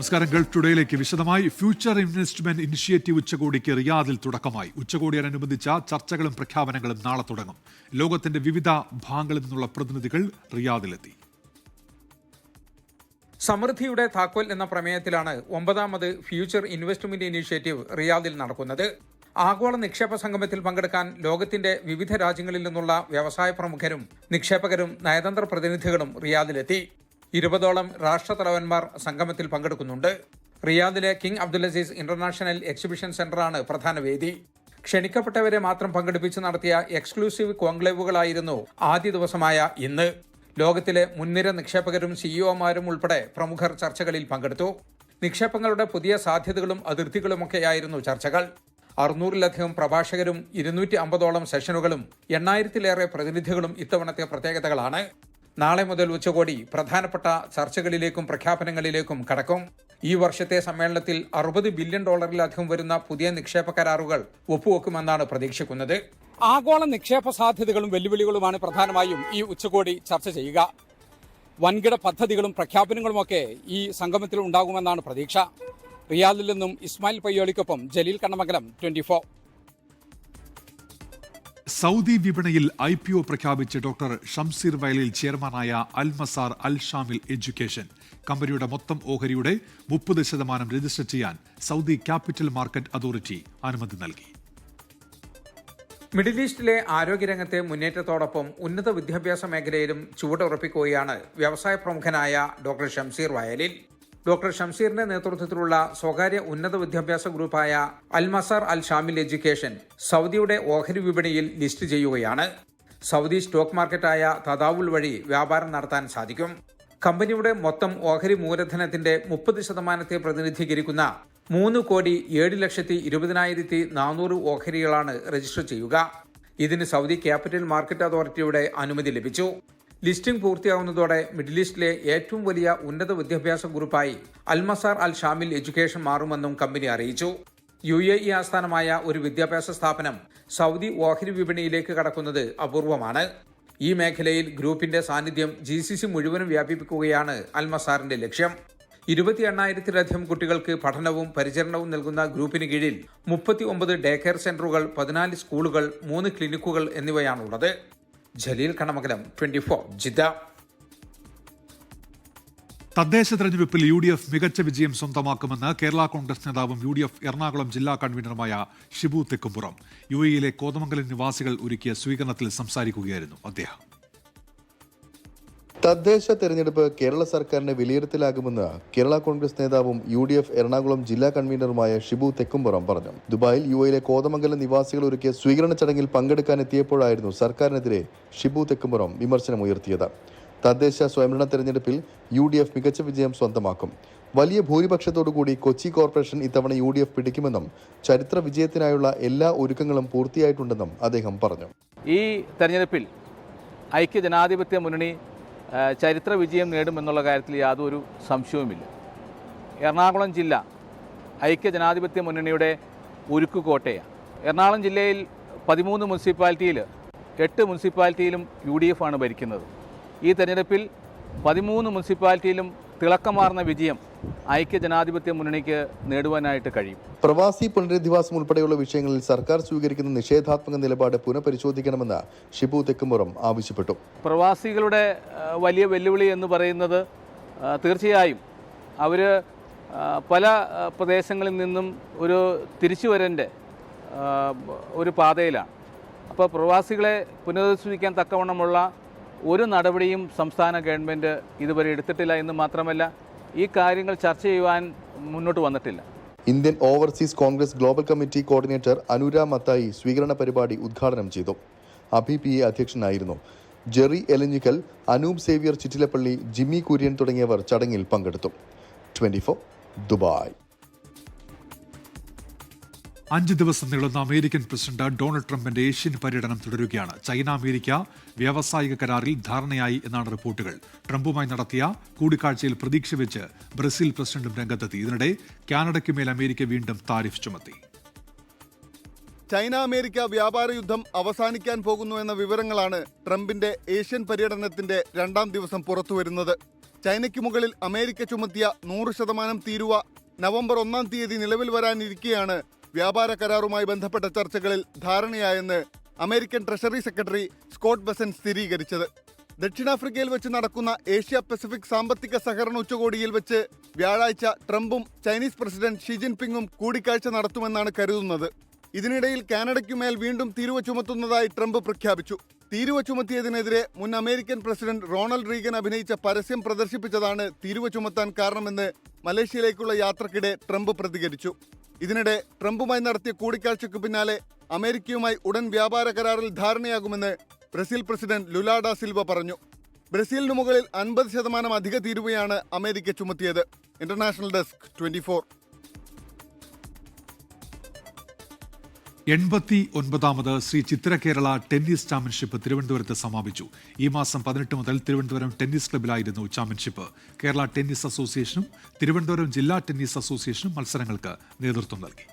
നമസ്കാരം. ഗൾഫ് ടുഡേയിലേക്ക് വിശദമായി. Future investment initiative ഉച്ചകോടിക്ക് റിയാദിൽ തുടക്കമായി. ഉച്ചകോടിയോടനുബന്ധിച്ച ചർച്ചകളും പ്രഖ്യാപനങ്ങളും നാളെ തുടങ്ങും. ലോകത്തിന്റെ വിവിധ ഭാഗങ്ങളിൽ നിന്നുള്ള പ്രതിനിധികൾ റിയാദിലെത്തി. സമൃദ്ധിയുടെ താക്കോൽ എന്ന പ്രമേയത്തിലാണ് 9ാമത് ഫ്യൂച്ചർ ഇൻവെസ്റ്റ്മെന്റ് ഇനിഷ്യേറ്റീവ് റിയാദിൽ നടക്കുന്നത്. ആഗോള നിക്ഷേപ സംഗമത്തിൽ പങ്കെടുക്കാൻ ലോകത്തിന്റെ വിവിധ രാജ്യങ്ങളിൽ നിന്നുള്ള വ്യവസായ പ്രമുഖരും നിക്ഷേപകരും നയതന്ത്ര പ്രതിനിധികളും റിയാദിലെത്തി. 20ഓളം രാഷ്ട്രതലവന്മാർ സംഗമത്തിൽ പങ്കെടുക്കുന്നുണ്ട്. റിയാദിലെ കിങ് അബ്ദുൽ-അസീസ് ഇന്റർനാഷണൽ എക്സിബിഷൻ സെന്ററാണ് പ്രധാന വേദി. ക്ഷണിക്കപ്പെട്ടവരെ മാത്രം പങ്കെടുപ്പിച്ച് നടത്തിയ എക്സ്ക്ലൂസീവ് കോൺക്ലേവുകളായിരുന്നു ആദ്യ ദിവസമായ ഇന്ന്. ലോകത്തിലെ മുൻനിര നിക്ഷേപകരും സിഇഒമാരും ഉൾപ്പെടെ പ്രമുഖർ ചർച്ചകളിൽ പങ്കെടുത്തു. നിക്ഷേപങ്ങളുടെ പുതിയ സാധ്യതകളും അതിർത്തികളുമൊക്കെയായിരുന്നു ചർച്ചകൾ. 600-ലധികം പ്രഭാഷകരും 250ഓളം സെഷനുകളും 8000-ലേറെ പ്രതിനിധികളും ഇത്തവണത്തെ പ്രത്യേകതകളാണ്. നാളെ മുതൽ ഉച്ചകോടി പ്രധാനപ്പെട്ട ചർച്ചകളിലേക്കും പ്രഖ്യാപനങ്ങളിലേക്കും കടക്കും. ഈ വർഷത്തെ സമ്മേളനത്തിൽ $60 ബില്യൺ വരുന്ന പുതിയ നിക്ഷേപ കരാറുകൾ ഒപ്പുവെക്കുമെന്നാണ് പ്രതീക്ഷിക്കുന്നത്. ആഗോള നിക്ഷേപ സാധ്യതകളും വെല്ലുവിളികളുമാണ് പ്രധാനമായും ഈ ഉച്ചകോടി ചർച്ച ചെയ്യുക. വൻകിട പദ്ധതികളും പ്രഖ്യാപനങ്ങളുമൊക്കെ ഈ സംഗമത്തിൽ ഉണ്ടാകുമെന്നാണ് പ്രതീക്ഷ. റിയാദിൽ നിന്നും ഇസ്മായിൽ പയ്യോളിക്കൊപ്പം ജലീൽ കണ്ണമംഗലം, 24. സൗദി വിപണിയിൽ IPO പ്രഖ്യാപിച്ച് ഡോക്ടർ ഷംസീർ വയലിൽ ചെയർമാനായ അൽ മസാർ അൽ ഷാമിൽ എഡ്യൂക്കേഷൻ. കമ്പനിയുടെ മൊത്തം ഓഹരിയുടെ 30% രജിസ്റ്റർ ചെയ്യാൻ സൗദി ക്യാപിറ്റൽ മാർക്കറ്റ് അതോറിറ്റി അനുമതി നൽകി. മിഡിൽ ഈസ്റ്റിലെ ആരോഗ്യരംഗത്തെ മുന്നേറ്റത്തോടൊപ്പം ഉന്നത വിദ്യാഭ്യാസ മേഖലയിലും ചുവടുറപ്പിക്കുകയാണ് വ്യവസായ പ്രമുഖനായ ഡോക്ടർ ഷംസീർ വയലിൽ. ഡോക്ടർ ഷംസീറിന്റെ നേതൃത്വത്തിലുള്ള സ്വകാര്യ ഉന്നത വിദ്യാഭ്യാസ ഗ്രൂപ്പായ അൽ മസാർ അൽ ഷാമിൽ എഡ്യൂക്കേഷൻ സൗദിയുടെ ഓഹരി വിപണിയിൽ ലിസ്റ്റ് ചെയ്യുകയാണ്. സൗദി സ്റ്റോക്ക് മാർക്കറ്റായ തദാവുൽ വഴി വ്യാപാരം നടത്താൻ സാധിക്കും. കമ്പനിയുടെ മൊത്തം ഓഹരി മൂലധനത്തിന്റെ 30% പ്രതിനിധീകരിക്കുന്ന 3,07,20,400 ഓഹരികളാണ് രജിസ്റ്റർ ചെയ്യുക. ഇതിന് സൗദി ക്യാപിറ്റൽ മാർക്കറ്റ് അതോറിറ്റിയുടെ അനുമതി ലഭിച്ചു. ലിസ്റ്റിംഗ് പൂർത്തിയാവുന്നതോടെ മിഡിൽ ഈസ്റ്റിലെ ഏറ്റവും വലിയ ഉന്നത വിദ്യാഭ്യാസ ഗ്രൂപ്പായി അൽ മസാർ അൽ ഷാമിൽ എഡ്യൂക്കേഷൻ മാറുമെന്നും കമ്പനി അറിയിച്ചു. UAE ആസ്ഥാനമായ ഒരു വിദ്യാഭ്യാസ സ്ഥാപനം സൗദി ഓഹരി വിപണിയിലേക്ക് കടക്കുന്നത് അപൂർവമാണ്. ഈ മേഖലയിൽ ഗ്രൂപ്പിന്റെ സാന്നിധ്യം GCC മുഴുവനും വ്യാപിപ്പിക്കുകയാണ് അൽ മസാറിന്റെ ലക്ഷ്യം. 28,000-ലധികം കുട്ടികൾക്ക് പഠനവും പരിചരണവും നൽകുന്ന ഗ്രൂപ്പിന് കീഴിൽ 39 ഡേ കെയർ സെന്ററുകൾ, 14 സ്കൂളുകൾ, 3 ക്ലിനിക്കുകൾ എന്നിവയാണുള്ളത്. ജലീൽ കണ്ണമംഗലം, 24, ജിദ്ദ. തദ്ദേശ തെരഞ്ഞെടുപ്പിൽ UDF മികച്ച വിജയം സ്വന്തമാക്കുമെന്ന് കേരള കോൺഗ്രസ് നേതാവും UDF എറണാകുളം ജില്ലാ കൺവീനറുമായ ഷിബു തെക്കുംപുറം. UAEയിലെ കോതമംഗലം നിവാസികൾ ഒരുക്കിയ സ്വീകരണത്തിൽ സംസാരിക്കുകയായിരുന്നു അദ്ദേഹം. തദ്ദേശ തെരഞ്ഞെടുപ്പ് കേരള സർക്കാരിന്റെ വിലയിരുത്തലാകുമെന്ന് കേരള കോൺഗ്രസ് നേതാവും UDF എറണാകുളം ജില്ലാ കൺവീനറുമായ ഷിബു തെക്കുംപുറം പറഞ്ഞു. ദുബായിൽ UAEയിലെ കോതമംഗലം നിവാസികൾ ഒരുക്കിയ സ്വീകരണ ചടങ്ങിൽ പങ്കെടുക്കാനെത്തിയപ്പോഴായിരുന്നു സർക്കാരിനെതിരെ ഷിബു തെക്കുംപുറം വിമർശനമുയർത്തിയത്. തദ്ദേശ സ്വയംഭരണ തെരഞ്ഞെടുപ്പിൽ UDF മികച്ച വിജയം സ്വന്തമാക്കും. വലിയ ഭൂരിപക്ഷത്തോടുകൂടി കൊച്ചി കോർപ്പറേഷൻ ഇത്തവണ UDF പിടിക്കുമെന്നും ചരിത്ര വിജയത്തിനായുള്ള എല്ലാ ഒരുക്കങ്ങളും പൂർത്തിയായിട്ടുണ്ടെന്നും അദ്ദേഹം പറഞ്ഞു. ഈ തെരഞ്ഞെടുപ്പിൽ ഐക്യജനാധിപത്യ മുന്നണി ചരിത്ര വിജയം നേടുമെന്നുള്ള കാര്യത്തിൽ യാതൊരു സംശയവുമില്ല. എറണാകുളം ജില്ല ഐക്യജനാധിപത്യ മുന്നണിയുടെ ഉരുക്കുകോട്ടയാണ്. എറണാകുളം ജില്ലയിൽ 13 മുനിസിപ്പാലിറ്റിയിൽ 8 മുനിസിപ്പാലിറ്റിയിലും UDF ആണ് ഭരിക്കുന്നത്. ഈ തെരഞ്ഞെടുപ്പിൽ 13 മുനിസിപ്പാലിറ്റിയിലും തിളക്കമാർന്ന വിജയം ഐക്യജനാധിപത്യ മുന്നണിക്ക് നേടുവാനായിട്ട് കഴിയും. പ്രവാസി പുനരധിവാസം ഉൾപ്പെടെയുള്ള വിഷയങ്ങളിൽ സർക്കാർ സ്വീകരിക്കുന്ന നിഷേധാത്മക നിലപാട് പുനഃപരിശോധിക്കണമെന്ന് ഷിബു തെക്കുംപുറം ആവശ്യപ്പെട്ടു. പ്രവാസികളുടെ വലിയ വെല്ലുവിളി എന്ന് പറയുന്നത് തീർച്ചയായും അവർ പല പ്രദേശങ്ങളിൽ നിന്നും ഒരു തിരിച്ചുവരൻ്റെ ഒരു പാതയിലാണ്. അപ്പോൾ പ്രവാസികളെ പുനരധിവസിക്കാൻ തക്കവണ്ണമുള്ള ഒരു നടപടിയും സംസ്ഥാന ഗവൺമെൻറ് ഇതുവരെ എടുത്തിട്ടില്ല എന്ന് മാത്രമല്ല ഈ കാര്യങ്ങൾ ചർച്ച ചെയ്യുവാൻ മുന്നോട്ട് വന്നിട്ടില്ല. Indian overseas Congress global committee coordinator Anura Mathai സ്വീകരണ പരിപാടി ഉദ്ഘാടനം ചെയ്തു. അഭി PA അധ്യക്ഷനായിരുന്നു. Jerry Elanjikkal, Anoop Xavier Chittilappally, Jimmy Kurian തുടങ്ങിയവർ ചടങ്ങിൽ പങ്കെടുത്തു. 24, ദുബായ്. 5 ദിവസം നീളുന്ന അമേരിക്കൻ പ്രസിഡന്റ് ഡൊണാൾഡ് ട്രംപിന്റെ ഏഷ്യൻ പര്യടനം തുടരുകയാണ്. ചൈന അമേരിക്ക വ്യാവസായിക കരാറിൽ ധാരണയായി എന്നാണ് റിപ്പോർട്ടുകൾ. ട്രംപുമായി നടത്തിയ കൂടിക്കാഴ്ചയിൽ പ്രതീക്ഷ വെച്ച് ബ്രസീൽ പ്രസിഡന്റും രംഗത്തെത്തി. ഇതിനിടെ കാനഡയ്ക്കുമേൽ അമേരിക്ക വീണ്ടും താരിഫ് ചുമത്തി. ചൈന അമേരിക്ക വ്യാപാര യുദ്ധം അവസാനിക്കാൻ പോകുന്നു എന്ന വിവരങ്ങളാണ് ട്രംപിന്റെ ഏഷ്യൻ പര്യടനത്തിന്റെ 2ാം ദിവസം പുറത്തുവരുന്നത്. ചൈനയ്ക്ക് മുകളിൽ അമേരിക്ക ചുമത്തിയ 100% തീരുവ നവംബർ 1-ാം തീയതി നിലവിൽ വരാനിരിക്കെയാണ് വ്യാപാര കരാറുമായി ബന്ധപ്പെട്ട ചർച്ചകളിൽ ധാരണയായെന്ന് American treasury secretary Scott Bessent സ്ഥിരീകരിച്ചത്. ദക്ഷിണാഫ്രിക്കയിൽ വെച്ച് നടക്കുന്ന ഏഷ്യ പസഫിക് സാമ്പത്തിക സഹകരണ ഉച്ചകോടിയിൽ വെച്ച് വ്യാഴാഴ്ച ട്രംപും ചൈനീസ് പ്രസിഡന്റ് ഷി ജിൻപിങ്ങും കൂടിക്കാഴ്ച നടത്തുമെന്നാണ് കരുതുന്നത്. ഇതിനിടയിൽ കാനഡയ്ക്കുമേൽ വീണ്ടും തീരുവ ചുമത്തുന്നതായി ട്രംപ് പ്രഖ്യാപിച്ചു. തീരുവ ചുമത്തിയതിനെതിരെ മുൻ അമേരിക്കൻ പ്രസിഡന്റ് റൊണാൾഡ് റീഗൻ അഭിനയിച്ച പരസ്യം പ്രദർശിപ്പിച്ചതാണ് തീരുവ ചുമത്താൻ കാരണമെന്ന് മലേഷ്യയിലേക്കുള്ള യാത്രക്കിടെ ട്രംപ് പ്രതികരിച്ചു. ഇതിനിടെ ട്രംപുമായി നടത്തിയ കൂടിക്കാഴ്ചയ്ക്ക് പിന്നാലെ അമേരിക്കയുമായി ഉടൻ വ്യാപാര കരാറിൽ ധാരണയാകുമെന്ന് ബ്രസീൽ പ്രസിഡന്റ് ലുലാ ഡാ സിൽവ പറഞ്ഞു. ബ്രസീലിന് മുകളിൽ 50% അധിക തീരുവയാണ് അമേരിക്ക ചുമത്തിയത്. International desk 24. 89ാമത് ശ്രീ ചിത്രകേരള ടെന്നീസ് ചാമ്പ്യൻഷിപ്പ് തിരുവനന്തപുരത്ത് സമാപിച്ചു. ഈ മാസം 18 മുതൽ തിരുവനന്തപുരം ടെന്നീസ് ക്ലബ്ബിലായിരുന്നു ചാമ്പ്യൻഷിപ്പ്. കേരള ടെന്നീസ് അസോസിയേഷനും തിരുവനന്തപുരം ജില്ലാ ടെന്നീസ് അസോസിയേഷനും മത്സരങ്ങൾക്ക് നേതൃത്വം നൽകി.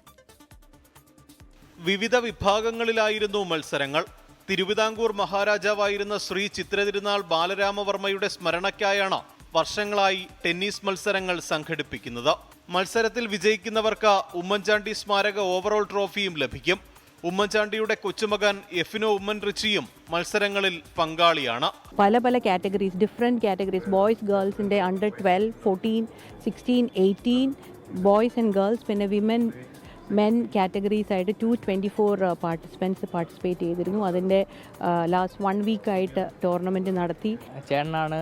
വിവിധ വിഭാഗങ്ങളിലായിരുന്നു മത്സരങ്ങൾ. തിരുവിതാംകൂർ മഹാരാജാവായിരുന്ന ശ്രീ ചിത്രതിരുനാൾ ബാലരാമവർമ്മയുടെ സ്മരണയ്ക്കായാണ് വർഷങ്ങളായി ടെന്നീസ് മത്സരങ്ങൾ സംഘടിപ്പിക്കുന്നത്. മത്സരത്തിൽ വിജയിക്കുന്നവർക്ക് ഉമ്മൻചാണ്ടി സ്മാരക ഓവറോൾ ട്രോഫിയും ലഭിക്കും. ഉമ്മൻചാണ്ടിയുടെ കൊച്ചുമകൻ എഫിനോ ഉമ്മൻ റിച്ചിയും മത്സരങ്ങളിൽ പങ്കാളിയാണ്. പല കാറ്റഗറീസ്, ഡിഫറെൻറ്റ് കാറ്റഗറീസ്, ബോയ്സ് ഗേൾസിൻ്റെ അണ്ടർ 12, 14, 16, 18 ബോയ്സ് ആൻഡ് ഗേൾസ്, പിന്നെ വിമൻ മെൻ കാറ്റഗറീസ് ആയിട്ട് 224 പാർട്ടിസിപ്പൻസ് പാർട്ടിസിപ്പേറ്റ് ചെയ്തിരുന്നു. അതിൻ്റെ ലാസ്റ്റ് 1 വീക്കായിട്ട് ടൂർണമെൻറ്റ് നടത്തി. ചേട്ടനാണ്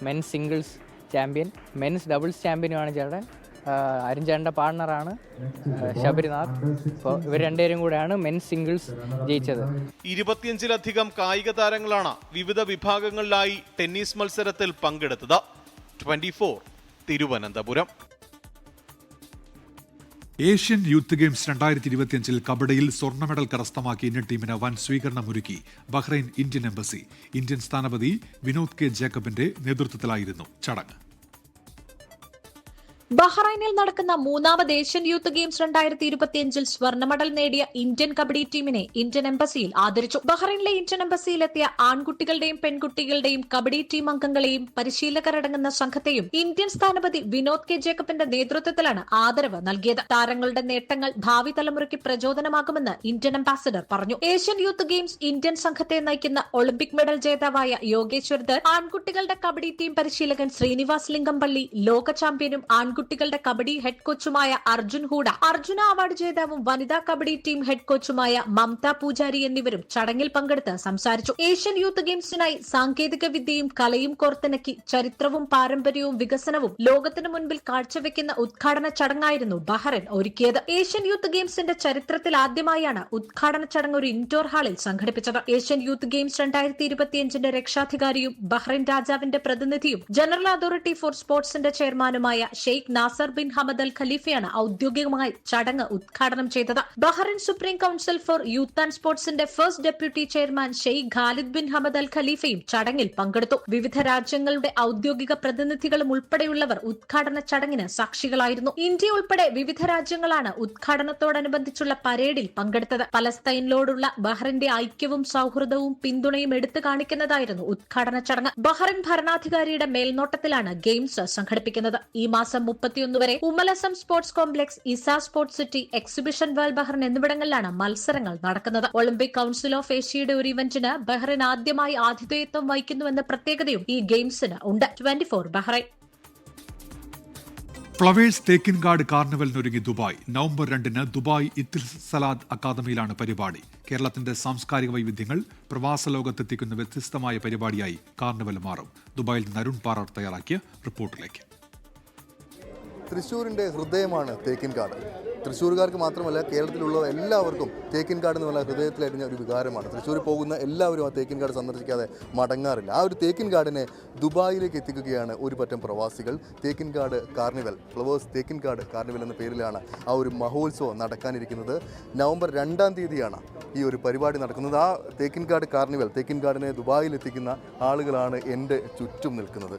men's singles champion, men's doubles ചാമ്പ്യനുമാണ് ചേട്ടൻ. അരുൺചേട്ടൻ്റെ പാർട്ണറാണ് ശബരിനാഥ്. അപ്പോൾ ഇവർ രണ്ടുപേരും കൂടെയാണ് മെൻസ് സിംഗിൾസ് ജയിച്ചത്. 25-ലധികം കായിക താരങ്ങളാണ് വിവിധ വിഭാഗങ്ങളിലായി ടെന്നീസ് മത്സരത്തിൽ പങ്കെടുത്തത്. 24 തിരുവനന്തപുരം. ഏഷ്യൻ യൂത്ത് ഗെയിംസ് 2025 കബഡിയിൽ സ്വർണ്ണ മെഡൽ കരസ്ഥമാക്കിയ ഇന്ത്യൻ ടീമിന് വൻ സ്വീകരണമൊരുക്കി ബഹ്റൈൻ ഇന്ത്യൻ എംബസി. ഇന്ത്യൻ സ്ഥാനപതി വിനോദ് കെ ജേക്കബിന്റെ നേതൃത്വത്തിലായിരുന്നു ചടങ്ങ്. ബഹ്റൈനിൽ നടക്കുന്ന 3ാമത് ഏഷ്യൻ യൂത്ത് ഗെയിംസ് 2025 സ്വർണ്ണ മെഡൽ നേടിയ ഇന്ത്യൻ കബഡി ടീമിനെ ഇന്ത്യൻ എംബസിയിൽ ആദരിച്ചു. ബഹ്റൈനിലെ ഇന്ത്യൻ എംബസിയിലെത്തിയ ആൺകുട്ടികളുടെയും പെൺകുട്ടികളുടെയും കബഡി ടീം അംഗങ്ങളെയും പരിശീലകരടങ്ങുന്ന സംഘത്തെയും ഇന്ത്യൻ സ്ഥാനപതി വിനോദ് കെ ജേക്കബിന്റെ നേതൃത്വത്തിലാണ് ആദരവ് നൽകിയത്. താരങ്ങളുടെ നേട്ടങ്ങൾ ഭാവി തലമുറയ്ക്ക് പ്രചോദനമാകുമെന്ന് ഇന്ത്യൻ അംബാസിഡർ പറഞ്ഞു. ഏഷ്യൻ യൂത്ത് ഗെയിംസ് ഇന്ത്യൻ സംഘത്തെ നയിക്കുന്ന ഒളിമ്പിക് മെഡൽ ജേതാവായ യോഗേശ്വർ ദർ, ആൺകുട്ടികളുടെ കബഡി ടീം പരിശീലകൻ ശ്രീനിവാസ് ലിംഗംപള്ളി, ലോക ചാമ്പ്യനും കുട്ടികളുടെ കബഡി ഹെഡ് കോച്ചുമായ അർജുൻ ഹൂഡ, അർജുന അവാർഡ് ജേതാവും വനിതാ കബഡി ടീം ഹെഡ് കോച്ചുമായ മമത പൂജാരി എന്നിവരും ചടങ്ങിൽ പങ്കെടുത്ത് സംസാരിച്ചു. ഏഷ്യൻ യൂത്ത് ഗെയിംസിനായി സാങ്കേതിക വിദ്യയും കലയും കോർത്തിണക്കി ചരിത്രവും പാരമ്പര്യവും വികസനവും ലോകത്തിനു മുൻപിൽ കാഴ്ചവെക്കുന്ന ഉദ്ഘാടന ചടങ്ങായിരുന്നു ബഹ്റൈൻ ഒരുക്കിയത്. ഏഷ്യൻ യൂത്ത് ഗെയിംസിന്റെ ചരിത്രത്തിൽ ആദ്യമായാണ് ഉദ്ഘാടന ചടങ്ങ് ഒരു ഇൻഡോർ ഹാളിൽ സംഘടിപ്പിച്ചത്. ഏഷ്യൻ യൂത്ത് ഗെയിംസ് 2025 രക്ഷാധികാരിയും ബഹ്റൈൻ രാജാവിന്റെ പ്രതിനിധിയും ജനറൽ അതോറിറ്റി ഫോർ സ്പോർട്സിന്റെ ചെയർമാനുമായ Sheikh Nasser bin Hamad Al ഖലീഫയാണ് ഔദ്യോഗികമായി ചടങ്ങ് ഉദ്ഘാടനം ചെയ്തത്. Bahrain supreme council for youth and സ്പോർട്സിന്റെ first deputy chairman Sheikh Khalid bin Hamad Al ഖലീഫയും ചടങ്ങിൽ പങ്കെടുത്തു. വിവിധ രാജ്യങ്ങളുടെ ഔദ്യോഗിക പ്രതിനിധികളും ഉൾപ്പെടെയുള്ളവർ ഉദ്ഘാടന ചടങ്ങിന് സാക്ഷികളായിരുന്നു. ഇന്ത്യ ഉൾപ്പെടെ വിവിധ രാജ്യങ്ങളാണ് ഉദ്ഘാടനത്തോടനുബന്ധിച്ചുള്ള പരേഡിൽ പങ്കെടുത്തത്. പലസ്തീനിലോടുള്ള ബഹ്റൈന്റെ ഐക്യവും സൌഹൃദവും പിന്തുണയും എടുത്തു കാണിക്കുന്നതായിരുന്നു ഉദ്ഘാടന ചടങ്ങ്. ബഹ്റൈൻ ഭരണാധികാരിയുടെ മേൽനോട്ടത്തിലാണ് ഗെയിംസ് സംഘടിപ്പിക്കുന്നത്. ഈ മാസം 31 വരെ ഉമലസം sports complex, Isa sports city, exhibition world Bahrain എന്നിവിടങ്ങളിലാണ് മത്സരങ്ങൾ നടക്കുന്നത്. ഒളിമ്പിക് കൌൺസിൽ ഓഫ് ഏഷ്യയുടെ ഒരു ഇവന്റിന് ബഹ്റൈൻ ആദ്യമായി ആതിഥേയത്വം വഹിക്കുന്നുവെന്ന പ്രത്യേകതയും ഈ ഗെയിംസിന് ഉണ്ട്. 24 ബഹ്റൈൻ. ഫ്ലവേഴ്സ് തേക്കിൻകാട് കാർണിവലിനൊരുങ്ങി ദുബായ്. നവംബർ 2 ദുബായ് ഇത്തിസലാത്ത് അക്കാദമിയിലാണ് പരിപാടി. കേരളത്തിന്റെ സാംസ്കാരിക വൈവിധ്യങ്ങൾ പ്രവാസ ലോകത്തെത്തിക്കുന്ന വ്യത്യസ്തമായ പരിപാടിയായി കാർണിവൽ മാറും. ദുബായിൽ നിന്ന് അരുൺ പാറാർ തയ്യാറാക്കിയ റിപ്പോർട്ടിലേക്ക്. തൃശ്ശൂരിൻ്റെ ഹൃദയമാണ് തേക്കിൻകാട്. തൃശ്ശൂർകാർക്ക് മാത്രമല്ല, കേരളത്തിലുള്ള എല്ലാവർക്കും തേക്കിൻകാട് എന്ന് പറഞ്ഞാൽ ഹൃദയത്തിലടിഞ്ഞ ഒരു വികാരമാണ്. തൃശ്ശൂർ പോകുന്ന എല്ലാവരും ആ തേക്കിൻകാട് സന്ദർശിക്കാതെ മടങ്ങാറില്ല. ആ ഒരു തേക്കിൻകാടിനെ ദുബായിലേക്ക് എത്തിക്കുകയാണ് ഒരു പറ്റം പ്രവാസികൾ. Thekkinkadu carnival, flowers Thekkinkadu carnival എന്ന പേരിലാണ് ആ ഒരു മഹോത്സവം നടക്കാനിരിക്കുന്നത്. നവംബർ 2-ാം തീയതിയാണ് ഈ ഒരു പരിപാടി നടക്കുന്നത്. ആ തേക്കിൻകാട് കാർണിവൽ, തേക്കിൻകാടിനെ ദുബായിൽ എത്തിക്കുന്ന ആളുകളാണ് എൻ്റെ ചുറ്റും നിൽക്കുന്നത്.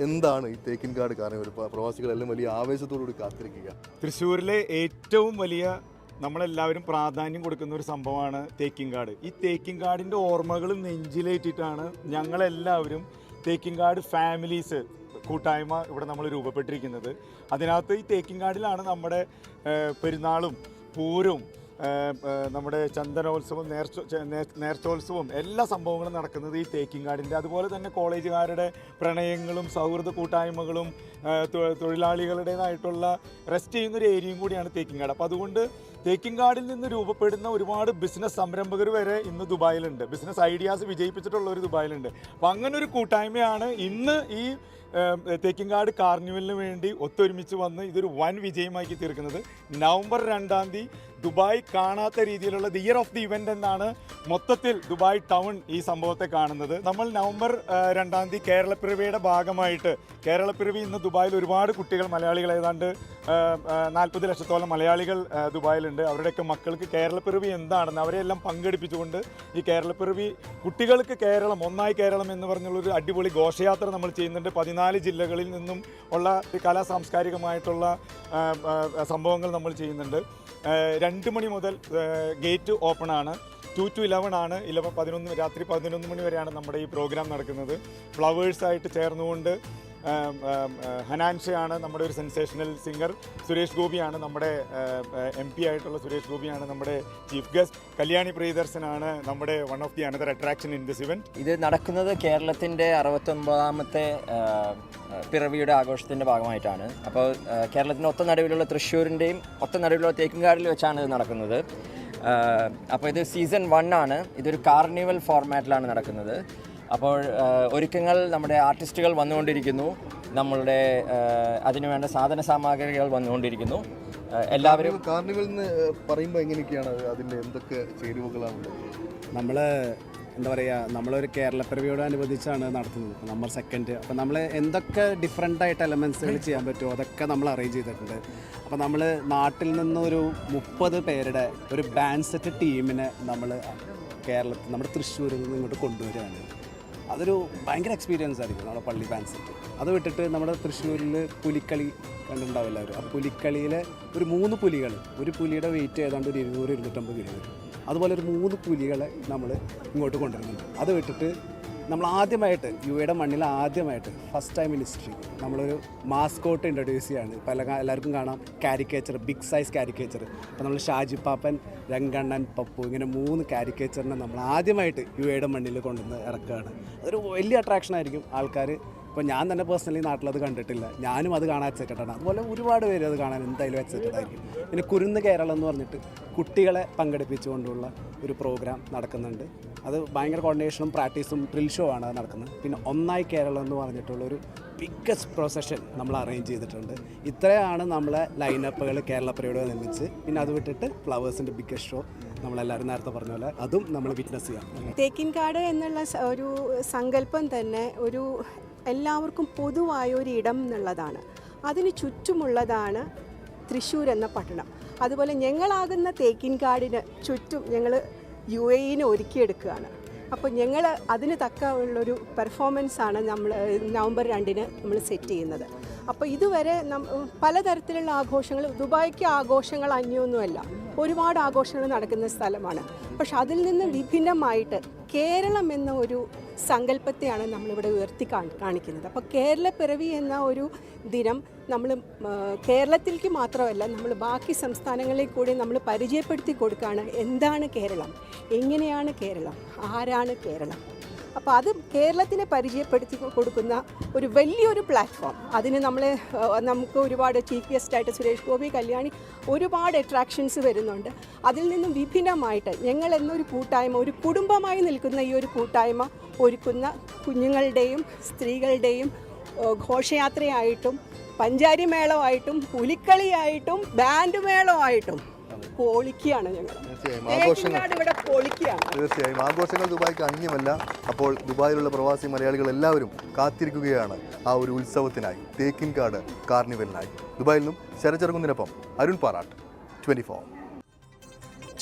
എന്താണ് ഈ തേക്കിൻകാട് കാർണിവൽ? പ്രവാസികളെല്ലാം വലിയ ആവേശത്തോടുകൂടി കാത്തിരിക്കുക. തൃശ്ശൂരിലെ ഏറ്റവും വലിയ, നമ്മളെല്ലാവരും പ്രാധാന്യം കൊടുക്കുന്ന ഒരു സംഭവമാണ് തേക്കിൻകാട്. ഈ തേക്കിൻകാടിൻ്റെ ഓർമ്മകൾ നെഞ്ചിലേറ്റിട്ടാണ് ഞങ്ങളെല്ലാവരും തേക്കിൻകാട് ഫാമിലീസ് കൂട്ടായ്മ ഇവിടെ നമ്മൾ രൂപപ്പെട്ടിരിക്കുന്നത്. അതിനകത്ത് ഈ തേക്കിൻകാടിലാണ് നമ്മുടെ പെരുന്നാളും പൂരും നമ്മുടെ ചന്ദനോത്സവം, നേർച്ചോത്സവം എല്ലാ സംഭവങ്ങളും നടക്കുന്നത് ഈ തേക്കിൻകാടിൻ്റെ. അതുപോലെ തന്നെ കോളേജുകാരുടെ പ്രണയങ്ങളും സൗഹൃദ കൂട്ടായ്മകളും തൊഴിലാളികളുടേതായിട്ടുള്ള റെസ്റ്റ് ചെയ്യുന്നൊരു ഏരിയയും കൂടിയാണ് തേക്കിൻകാട്. അപ്പോൾ അതുകൊണ്ട് തേക്കിൻകാടിൽ നിന്ന് രൂപപ്പെടുന്ന ഒരുപാട് ബിസിനസ് സംരംഭകർ വരെ ഇന്ന് ദുബായിലുണ്ട്. Business ideas വിജയിപ്പിച്ചിട്ടുള്ളവർ ദുബായിലുണ്ട്. അപ്പോൾ അങ്ങനെ ഒരു കൂട്ടായ്മയാണ് ഇന്ന് ഈ തേക്കിൻകാട് കാർണിവലിന് വേണ്ടി ഒത്തൊരുമിച്ച് വന്ന് ഇതൊരു വൻ വിജയമാക്കി തീർക്കുന്നത്. നവംബർ 2-ാം തീയതി ദുബായ് കാണാത്ത രീതിയിലുള്ള the year of the event എന്നാണ് മൊത്തത്തിൽ ദുബായ് ടൗൺ ഈ സംഭവത്തെ കാണുന്നത്. നമ്മൾ നവംബർ 2-ാം തീയതി കേരളപ്പിറവിയുടെ ഭാഗമായിട്ട്, കേരളപ്പിറവി ഇന്ന് ദുബായിൽ ഒരുപാട് കുട്ടികൾ, മലയാളികൾ ഏതാണ്ട് 40 ലക്ഷത്തോളം മലയാളികൾ ദുബായിലുണ്ട്. അവരുടെയൊക്കെ മക്കൾക്ക് കേരളപ്പിറവി എന്താണെന്ന് അവരെല്ലാം പങ്കെടുപ്പിച്ചുകൊണ്ട് ഈ കേരളപ്പിറവി കുട്ടികൾക്ക് കേരളം, ഒന്നായി കേരളം എന്ന് പറഞ്ഞുള്ളൊരു അടിപൊളി ഘോഷയാത്ര നമ്മൾ ചെയ്യുന്നുണ്ട്. 14 ജില്ലകളിൽ നിന്നും ഉള്ള കലാ സാംസ്കാരികമായിട്ടുള്ള സംഭവങ്ങൾ നമ്മൾ ചെയ്യുന്നുണ്ട്. 2 മണി മുതൽ ഗേറ്റ് ഓപ്പൺ ആണ്. 2 to 11 ആണ്. 11 രാത്രി 11 മണി വരെയാണ് നമ്മുടെ ഈ പ്രോഗ്രാം നടക്കുന്നത്. ഫ്ലവേഴ്സായിട്ട് ചേർന്നുകൊണ്ട് ഹനാൻഷയാണ് നമ്മുടെ ഒരു സെൻസേഷണൽ സിംഗർ. സുരേഷ് ഗോപിയാണ് നമ്മുടെ MP ആയിട്ടുള്ള സുരേഷ് ഗോപിയാണ് നമ്മുടെ ചീഫ് ഗസ്റ്റ്. കല്യാണി പ്രിയദർശനാണ് നമ്മുടെ one of the another attraction in this event. ഇത് നടക്കുന്നത് കേരളത്തിൻ്റെ 69ാമത്തെ പിറവിയുടെ ആഘോഷത്തിൻ്റെ ഭാഗമായിട്ടാണ്. അപ്പോൾ കേരളത്തിൻ്റെ ഒത്ത നടുവിലുള്ള തൃശ്ശൂരിൻ്റെയും ഒത്ത നടുവിലുള്ള തേക്കിൻകാടിൽ വെച്ചാണ് ഇത് നടക്കുന്നത്. അപ്പോൾ ഇത് സീസൺ 1 ആണ്. ഇതൊരു കാർണിവൽ ഫോർമാറ്റിലാണ് നടക്കുന്നത്. അപ്പോൾ ഒരുക്കങ്ങൾ നമ്മുടെ ആർട്ടിസ്റ്റുകൾ വന്നുകൊണ്ടിരിക്കുന്നു, നമ്മളുടെ അതിനുവേണ്ട സാധന സാമഗ്രികൾ വന്നുകൊണ്ടിരിക്കുന്നു. എല്ലാവരും കാർണിവൽ എന്ന് പറയുമ്പോൾ എങ്ങനെയൊക്കെയാണ്, അതിൻ്റെ എന്തൊക്കെ ചേരുവകളാണ്? നമ്മൾ എന്താ പറയുക, നമ്മളൊരു കേരളപ്പിറവിയോടനുബന്ധിച്ചാണ് നടത്തുന്നത്. നമ്പർ 2. അപ്പോൾ നമ്മൾ എന്തൊക്കെ ഡിഫറെൻ്റായിട്ട് എലമെൻറ്റ്സുകൾ ചെയ്യാൻ പറ്റുമോ അതൊക്കെ നമ്മൾ അറേഞ്ച് ചെയ്തിട്ടുണ്ട്. അപ്പോൾ നമ്മൾ നാട്ടിൽ നിന്നൊരു 30 പേരുടെ ഒരു ബാൻഡ് സെറ്റ് ടീമിനെ നമ്മൾ കേരളത്തിൽ, നമ്മുടെ തൃശ്ശൂരിൽ നിന്ന് ഇങ്ങോട്ട് കൊണ്ടുവരികയാണ്. അതൊരു ഭയങ്കര എക്സ്പീരിയൻസ് ആയിരിക്കും നമ്മുടെ പള്ളി ബാൻഡ് സെറ്റ്. അത് വിട്ടിട്ട് നമ്മുടെ തൃശ്ശൂരിൽ പുലിക്കളി കണ്ടിട്ടുണ്ടാവില്ല അവർ. ആ പുലിക്കളിയിൽ ഒരു 3 പുലികൾ, ഒരു പുലിയുടെ വെയിറ്റ് ഏതാണ്ട് ഒരു 200-250 കിലോ വരും. അതുപോലെ ഒരു 3 പുലികളെ നമ്മൾ ഇങ്ങോട്ട് കൊണ്ടുവരുന്നുണ്ട്. അത് വിട്ടിട്ട് നമ്മൾ ആദ്യമായിട്ട് UAE മണ്ണിൽ ആദ്യമായിട്ട് ഫസ്റ്റ് ടൈം ഇൻ ഹിസ്റ്ററി നമ്മളൊരു മാസ്കോട്ട് ഇൻട്രൊഡ്യൂസ് ചെയ്യാണ്. എല്ലാവർക്കും കാണാം കാരിക്കേച്ചർ, ബിഗ് സൈസ് കാരിക്കേച്ചർ. അപ്പോൾ നമ്മൾ ഷാജി പാപ്പൻ, രംഗണ്ണൻ, പപ്പു, ഇങ്ങനെ 3 കാരിക്കേച്ചറിനെ നമ്മൾ ആദ്യമായിട്ട് UAE മണ്ണിൽ കൊണ്ടുവന്ന് ഇറക്കുകയാണ്. അതൊരു വലിയ അട്രാക്ഷൻ ആയിരിക്കും. ആൾക്കാർ, ഇപ്പോൾ ഞാൻ തന്നെ പേഴ്സണലി നാട്ടിലത് കണ്ടിട്ടില്ല, ഞാനും അത് കാണാൻ എക്സൈറ്റഡാണ്. അതുപോലെ ഒരുപാട് പേര് അത് കാണാൻ എന്തായാലും എക്സൈറ്റഡ് ആയിരിക്കും. പിന്നെ കുരുന്ന് കേരളം എന്ന് പറഞ്ഞിട്ട് കുട്ടികളെ പങ്കെടുപ്പിച്ചുകൊണ്ടുള്ള ഒരു പ്രോഗ്രാം നടക്കുന്നുണ്ട്. അത് ഭയങ്കര കോർഡിനേഷനും പ്രാക്ടീസും ഡ്രിൽ ഷോ ആണ് അത് നടക്കുന്നത്. പിന്നെ ഒന്നായി കേരളം എന്ന് പറഞ്ഞിട്ടുള്ളൊരു ബിഗ്ഗസ്റ്റ് പ്രൊസഷൻ നമ്മൾ അറേഞ്ച് ചെയ്തിട്ടുണ്ട്. ഇത്രയാണ് നമ്മളെ ലൈനപ്പുകൾ കേരളപ്പിറവിയോട് നിർമ്മിച്ച്. പിന്നെ അത് വിട്ടിട്ട് ഫ്ലവേഴ്സിൻ്റെ ബിഗ്ഗസ്റ്റ് ഷോ നമ്മളെല്ലാവരും നേരത്തെ പറഞ്ഞ പോലെ അതും നമ്മൾ വിറ്റ്നസ് ചെയ്യാം. തേക്കിൻകാട് എന്നുള്ള ഒരു സങ്കല്പം തന്നെ ഒരു എല്ലാവർക്കും പൊതുവായ ഒരു ഇടം എന്നുള്ളതാണ്. അതിന് ചുറ്റുമുള്ളതാണ് തൃശ്ശൂർ എന്ന പട്ടണം. അതുപോലെ ഞങ്ങളാകുന്ന തേക്കിൻകാടിന് ചുറ്റും ഞങ്ങൾ UAE ഒരുക്കിയെടുക്കുകയാണ്. അപ്പോൾ ഞങ്ങൾ അതിന് തക്ക ഉള്ളൊരു പെർഫോമൻസാണ് നമ്മൾ നവംബർ 2-ന് നമ്മൾ സെറ്റ് ചെയ്യുന്നത്. അപ്പോൾ ഇതുവരെ പലതരത്തിലുള്ള ആഘോഷങ്ങൾ, ദുബായ്ക്ക് ആഘോഷങ്ങൾ അന്യൊന്നുമല്ല, ഒരുപാട് ആഘോഷങ്ങൾ നടക്കുന്ന സ്ഥലമാണ്. പക്ഷെ അതിൽ നിന്ന് വിഭിന്നമായിട്ട് കേരളം എന്ന ഒരു സങ്കല്പത്തെയാണ് നമ്മളിവിടെ ഉയർത്തി കാണിക്കുന്നത്. അപ്പോൾ കേരളപ്പിറവി എന്ന ഒരു ദിനം നമ്മൾ കേരളത്തിലേക്ക് മാത്രമല്ല, നമ്മൾ ബാക്കി സംസ്ഥാനങ്ങളിൽ കൂടി നമ്മൾ പരിചയപ്പെടുത്തി കൊടുക്കുകയാണ്. എന്താണ് കേരളം, എങ്ങനെയാണ് കേരളം, ആരാണ് കേരളം. അപ്പോൾ അത് കേരളത്തിനെ പരിചയപ്പെടുത്തി കൊടുക്കുന്ന ഒരു വലിയൊരു പ്ലാറ്റ്ഫോം. അതിന് നമുക്ക് ഒരുപാട് ചീഫ് ഗസ്റ്റായിട്ട് സുരേഷ് ഗോപി, കല്യാണി, ഒരുപാട് അട്രാക്ഷൻസ് വരുന്നുണ്ട്. അതിൽ നിന്നും വിഭിന്നമായിട്ട് ഞങ്ങൾ എന്നൊരു കൂട്ടായ്മ, ഒരു കുടുംബമായി നിൽക്കുന്ന ഈ ഒരു കൂട്ടായ്മ ഒരുക്കുന്ന കുഞ്ഞുങ്ങളുടെയും സ്ത്രീകളുടെയും ഘോഷയാത്രയായിട്ടും പഞ്ചാരി മേളമായിട്ടും പുലിക്കളിയായിട്ടും ബാൻഡ് മേളമായിട്ടും പൊളിക്കുകയാണ് ഞങ്ങൾ. തീർച്ചയായും ആഘോഷങ്ങൾ ദുബായ്ക്ക് അന്യമല്ല. അപ്പോൾ ദുബായിലുള്ള പ്രവാസി മലയാളികൾ എല്ലാവരും കാത്തിരിക്കുകയാണ് ആ ഒരു ഉത്സവത്തിനായി, തേക്കിൻകാട് കാർണിവലിനായി. ദുബായിൽ നിന്നും ശരചെറുകുന്നതിനൊപ്പം അരുൺ പാറാട്ട്, 24.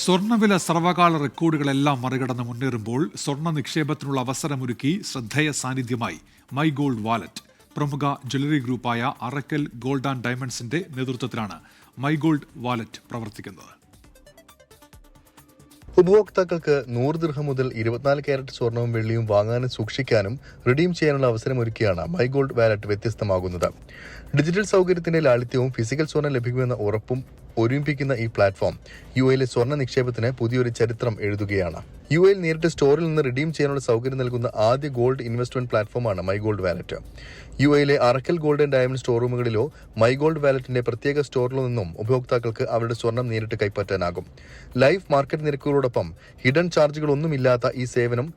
സ്വർണ്ണവില സർവകാല റെക്കോർഡുകളെല്ലാം മറികടന്ന് മുന്നേറുമ്പോൾ സ്വർണ്ണ നിക്ഷേപത്തിനുള്ള അവസരമൊരുക്കി ശ്രദ്ധേയ സാന്നിധ്യമായി മൈ ഗോൾഡ് വാലറ്റ്. പ്രമുഖ ജ്വല്ലറി ഗ്രൂപ്പായ അറക്കൽ ഗോൾഡ് ആൻഡ് ഡയമണ്ട്സിന്റെ നേതൃത്വത്തിലാണ് മൈ ഗോൾഡ് വാലറ്റ് പ്രവർത്തിക്കുന്നത്. ഉപഭോക്താക്കൾക്ക് 100 ദിർഹം മുതൽ 24 കാരറ്റ് സ്വർണവും വെള്ളിയും വാങ്ങാനും സൂക്ഷിക്കാനും റിഡീം ചെയ്യാനുള്ള അവസരമൊരുക്കിയാണ് മൈ ഗോൾഡ് വാലറ്റ് വ്യത്യസ്തമാകുന്നത്. ഡിജിറ്റൽ സൗകര്യത്തിന്റെ ലാളിത്യവും ഫിസിക്കൽ സ്വർണ്ണം ലഭിക്കുമെന്ന ഉറപ്പും ഒരുമിപ്പിക്കുന്ന ഈ പ്ലാറ്റ്ഫോം യുഎയിലെ സ്വർണ്ണ നിക്ഷേപത്തിന് പുതിയൊരു ചരിത്രം എഴുതുകയാണ്. യുഎയിൽ നേരിട്ട് സ്റ്റോറിൽ നിന്ന് റിഡീം ചെയ്യാനുള്ള സൗകര്യം നൽകുന്ന ആദ്യ ഗോൾഡ് ഇൻവെസ്റ്റ്മെന്റ് പ്ലാറ്റ്ഫോമാണ് മൈ ഗോൾഡ് വാലറ്റ്. യുഎയിലെ Arakkal gold and diamond store റൂമുകളിലോ മൈ ഗോൾഡ് വാലറ്റിന്റെ പ്രത്യേക സ്റ്റോറിലോ നിന്നും ഉപഭോക്താക്കൾക്ക് അവരുടെ സ്വർണം നേരിട്ട് കൈപ്പറ്റാനാകും. ലൈവ് മാർക്കറ്റ് നിരക്കുകളോടൊപ്പം ഹിഡൻ ചാർജുകളൊന്നുമില്ലാത്ത ഈ സേവനം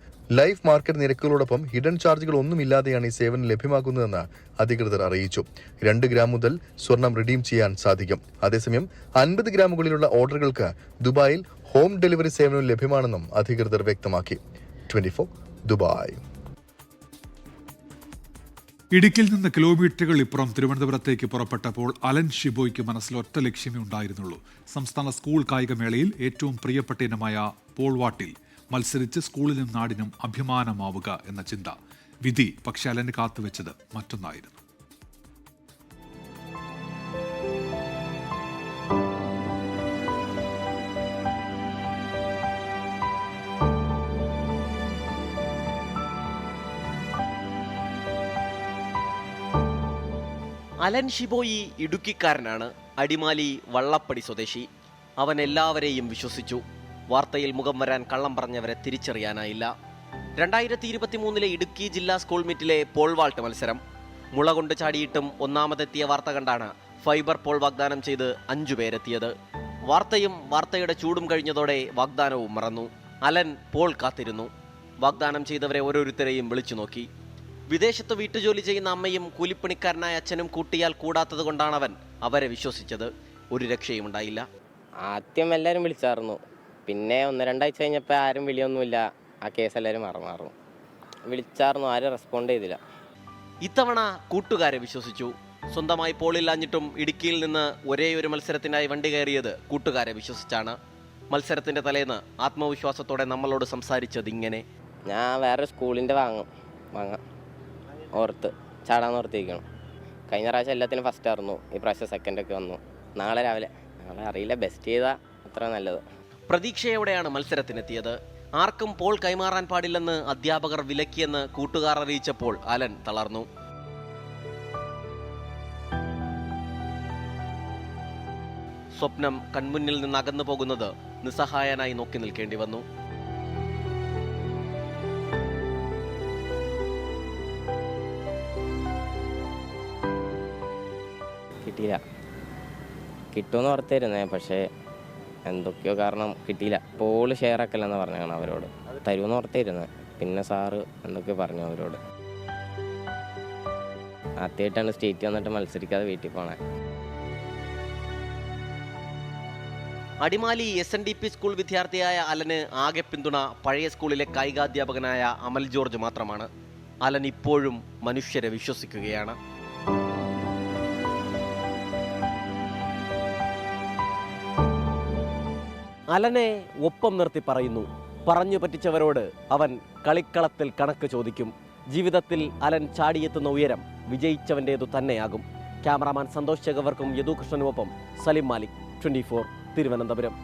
ഒന്നുമില്ലാതെയാണ് ഈ സേവനം ലഭ്യമാക്കുന്നതെന്ന് അധികൃതർ അറിയിച്ചു. 2 ഗ്രാം മുതൽ സ്വർണം റിഡീം ചെയ്യാൻ സാധിക്കും. അതേസമയം 50 ഗ്രാം മുകളിലുള്ള ഓർഡറുകൾക്ക് ദുബായിൽ ഹോം ഡെലിവറി സേവനം ലഭ്യമാണെന്നും അധികൃതർ വ്യക്തമാക്കി. 24 ദുബായ്. ഇടുക്കിയിൽ നിന്ന് കിലോമീറ്ററുകൾ ഇപ്പുറം തിരുവനന്തപുരത്തേക്ക് പുറപ്പെട്ടപ്പോൾ അലൻ ഷിബോയ്ക്ക് മനസ്സിൽ ഒറ്റ ലക്ഷ്യമേ ഉണ്ടായിരുന്നുള്ളൂ. സംസ്ഥാന സ്കൂൾ കായികമേളയിൽ ഏറ്റവും പ്രിയപ്പെട്ട ഇനമായ പോൾവാട്ടിൽ മത്സരിച്ച് സ്കൂളിനും നാടിനും അഭിമാനമാവുക എന്ന ചിന്ത. വിധി പക്ഷെ അലന് കാത്തുവെച്ചത് മറ്റൊന്നായിരുന്നു. അലൻ ഷിബോയി ഇടുക്കിക്കാരനാണ്. അടിമാലി വള്ളപ്പടി സ്വദേശി. അവൻ എല്ലാവരെയും വിശ്വസിച്ചു. വാർത്തയിൽ മുഖം വരാൻ കള്ളം പറഞ്ഞവരെ തിരിച്ചറിയാനായില്ല. 2023 ഇടുക്കി ജില്ലാ സ്കൂൾ മീറ്റിലെ പോൾ വാൾട്ട് മത്സരം. മുള കൊണ്ട് ചാടിയിട്ടും ഒന്നാമതെത്തിയ വാർത്ത കണ്ടാണ് ഫൈബർ പോൾ വാഗ്ദാനം ചെയ്ത് 5 പേരെത്തിയത്. വാർത്തയും വാർത്തയുടെ ചൂടും കഴിഞ്ഞതോടെ വാഗ്ദാനവും മറന്നു. അലൻ പോൾ കാത്തിരുന്നു. വാഗ്ദാനം ചെയ്തവരെ ഓരോരുത്തരെയും വിളിച്ചു നോക്കി. വിദേശത്ത് വീട്ടുജോലി ചെയ്യുന്ന അമ്മയും കൂലിപ്പണിക്കാരനായ അച്ഛനും കൂട്ടിയാൽ കൂടാത്തത് കൊണ്ടാണവൻ അവരെ വിശ്വസിച്ചത്. ഒരു രക്ഷയുമുണ്ടായില്ല. ആദ്യം എല്ലാവരും വിളിച്ചായിരുന്നു. പിന്നെ 1-2 ആഴ്ച കഴിഞ്ഞപ്പോൾ ആരും വിളിയൊന്നുമില്ല. ആ കേസ് എല്ലാവരും മറന്നു. വിളിച്ചായിരുന്നു, ആരും റെസ്പോണ്ട് ചെയ്തില്ല. ഇത്തവണ കൂട്ടുകാരെ വിശ്വസിച്ചു. സ്വന്തമായി പോളില്ലാഞ്ഞിട്ടും ഇടുക്കിയിൽ നിന്ന് ഒരേ ഒരു മത്സരത്തിനായി വണ്ടി കയറിയത് കൂട്ടുകാരെ വിശ്വസിച്ചാണ്. മത്സരത്തിന്റെ തലേന്ന് ആത്മവിശ്വാസത്തോടെ നമ്മളോട് സംസാരിച്ചത് ഇങ്ങനെ: ഞാൻ വേറെ സ്കൂളിൻ്റെ വാങ്ങാം ഓർത്ത് ചാടാന്നോർത്തിരിക്കണം. കഴിഞ്ഞ പ്രാവശ്യം എല്ലാത്തിനും ഫസ്റ്റ് ആയിരുന്നു. ഈ പ്രാവശ്യം സെക്കൻഡൊക്കെ വന്നു. നാളെ അറിയില്ല, ബെസ്റ്റ് ചെയ്താൽ അത്ര നല്ലത്. പ്രതീക്ഷയോടെയാണ് മത്സരത്തിനെത്തിയത്. ആർക്കും പോൾ കൈമാറാൻ പാടില്ലെന്ന് അധ്യാപകർ വിലക്കിയെന്ന് കൂട്ടുകാർ അറിയിച്ചപ്പോൾ അലൻ തളർന്നു. സ്വപ്നം കൺമുന്നിൽ നിന്ന് അകന്നു പോകുന്നത് നിസ്സഹായനായി നോക്കി നിൽക്കേണ്ടി വന്നു. കിട്ടിയില്ല. കിട്ടുമെന്ന് ഓർത്തായിരുന്നേ, പക്ഷേ എന്തൊക്കെയോ കാരണം കിട്ടിയില്ല. പോള് ഷെയർ ആക്കല്ലെന്ന് പറഞ്ഞാണ് അവരോട്. തരുമെന്ന് ഓർത്തായിരുന്നത്. പിന്നെ സാറ് എന്തൊക്കെയോ പറഞ്ഞു അവരോട്. ആദ്യമായിട്ടാണ് സ്റ്റേറ്റ് വന്നിട്ട് മത്സരിക്കാതെ വീട്ടിൽ പോണേ. അടിമാലി SNDP സ്കൂൾ വിദ്യാർത്ഥിയായ അലന് ആകെ പിന്തുണ പഴയ സ്കൂളിലെ കായികാധ്യാപകനായ അമൽ ജോർജ് മാത്രമാണ്. അലൻ ഇപ്പോഴും മനുഷ്യരെ വിശ്വസിക്കുകയാണ്. അലനെ ഒപ്പം നിർത്തി പറയുന്നു. പറഞ്ഞു പറ്റിച്ചവരോട് അവൻ കളിക്കളത്തിൽ കണക്ക് ചോദിക്കും. ജീവിതത്തിൽ അലൻ ചാടിയെത്തുന്ന ഉയരം വിജയിച്ചവൻ്റേതു തന്നെയാകും. ക്യാമറാമാൻ സന്തോഷ് ചെഗവർക്കും യദുകൃഷ്ണനുമൊപ്പം സലിം മാലിക്, 24 തിരുവനന്തപുരം.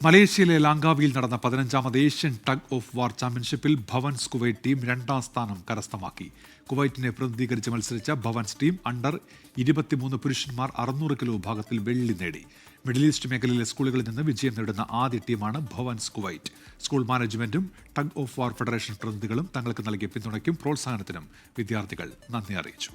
മലേഷ്യയിലെ ലാങ്കാവിയിൽ നടന്ന 15ാമത് ഏഷ്യൻ ടഗ് ഓഫ് വാർ ചാമ്പ്യൻഷിപ്പിൽ ഭവൻസ് കുവൈറ്റ് ടീം 2ാം സ്ഥാനം കരസ്ഥമാക്കി. കുവൈറ്റിനെ പ്രതിനിധീകരിച്ച് മത്സരിച്ച ഭവൻസ് ടീം അണ്ടർ 23 പുരുഷന്മാർ 600 കിലോ വിഭാഗത്തിൽ വെള്ളി നേടി. മിഡിൽ ഈസ്റ്റ് മേഖലയിലെ സ്കൂളുകളിൽ നിന്ന് വിജയം നേടുന്ന ആദ്യ ടീമാണ് ഭവൻസ് കുവൈറ്റ്. സ്കൂൾ മാനേജ്മെന്റും ടഗ് ഓഫ് വാർ ഫെഡറേഷൻ പ്രതിനിധികളും തങ്ങൾക്ക് നൽകിയ പിന്തുണയ്ക്കും പ്രോത്സാഹനത്തിനും വിദ്യാർത്ഥികൾ നന്ദി അറിയിച്ചു.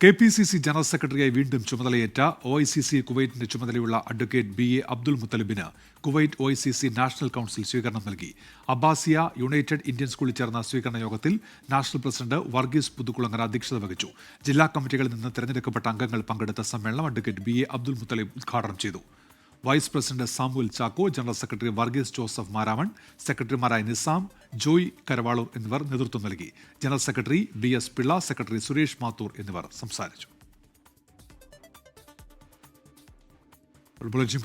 KPCC ജനറൽ സെക്രട്ടറിയായി വീണ്ടും ചുമതലയേറ്റ OICC കുവൈറ്റിന്റെ ചുമതലയുള്ള അഡ്വക്കേറ്റ് BA അബ്ദുൽ മുത്തലിബിന് കുവൈറ്റ് OICC നാഷണൽ കൗൺസിൽ സ്വീകരണം നൽകി. അബ്ബാസിയ യുണൈറ്റഡ് ഇന്ത്യൻ സ്കൂളിൽ ചേർന്ന സ്വീകരണ യോഗത്തിൽ നാഷണൽ പ്രസിഡന്റ് വർഗീസ് പുതുക്കുളങ്ങര അധ്യക്ഷത വഹിച്ചു. ജില്ലാ കമ്മിറ്റികളിൽ നിന്ന് തെരഞ്ഞെടുക്കപ്പെട്ട അംഗങ്ങൾ പങ്കെടുത്ത സമ്മേളനം അഡ്വക്കേറ്റ് BA അബ്ദുൽ മുത്തലിബ് ഉദ്ഘാടനം ചെയ്തു. Vice president Samuel Chacko, general secretary Varghese Joseph Maramon, സെക്രട്ടറിമാരായ നിസാം, ജോയ് കരവാളൂർ എന്നിവർ നേതൃത്വം നൽകി. General secretary BS Pillai, secretary Suresh Mathur എന്നിവർ സംസാരിച്ചു.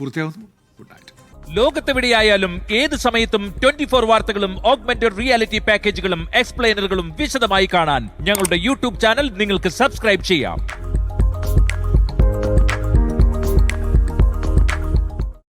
പൂർത്തിയാകുന്നു. Good night. ലോകത്തെവിടെയായാലും ഏത് സമയത്തും 24 വാർത്തകളും ഓഗ്മെന്റഡ് റിയാലിറ്റി പാക്കേജുകളും എക്സ്പ്ലെയിനറുകളും വിശദമായി കാണാൻ ഞങ്ങളുടെ YouTube ചാനൽ നിങ്ങൾക്ക് സബ്സ്ക്രൈബ് ചെയ്യാം.